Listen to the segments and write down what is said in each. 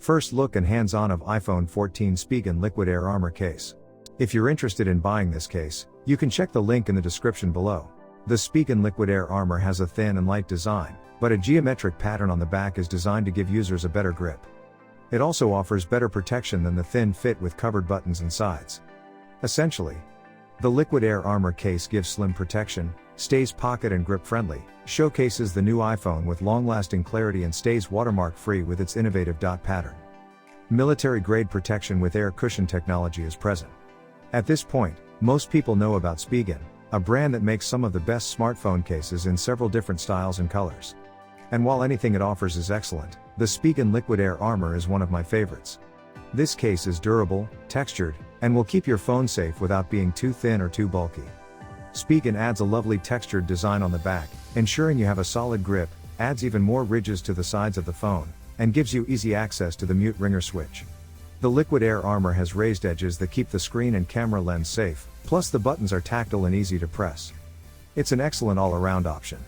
First look and hands-on of iPhone 14 Spigen Liquid Air Armor Case. If you're interested in buying this case, you can check the link in the description below. The Spigen Liquid Air Armor has a thin and light design, but a geometric pattern on the back is designed to give users a better grip. It also offers better protection than the thin fit with covered buttons and sides. Essentially, the Liquid Air Armor case gives slim protection, stays pocket and grip friendly, showcases the new iPhone with long-lasting clarity and stays watermark-free with its innovative dot pattern. Military-grade protection with air cushion technology is present. At this point, most people know about Spigen, a brand that makes some of the best smartphone cases in several different styles and colors. And while anything it offers is excellent, the Spigen Liquid Air Armor is one of my favorites. This case is durable, textured, and will keep your phone safe without being too thin or too bulky. Spigen adds a lovely textured design on the back, ensuring you have a solid grip, adds even more ridges to the sides of the phone, and gives you easy access to the mute ringer switch. The Liquid Air Armor has raised edges that keep the screen and camera lens safe, plus the buttons are tactile and easy to press. It's an excellent all-around option.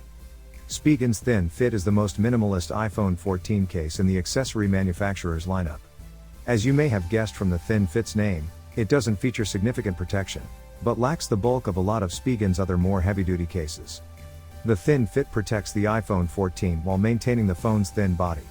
Spigen's thin fit is the most minimalist iPhone 14 case in the accessory manufacturer's lineup. As you may have guessed from the thin fit's name, it doesn't feature significant protection, but lacks the bulk of a lot of Spigen's other more heavy-duty cases. The thin fit protects the iPhone 14 while maintaining the phone's thin body.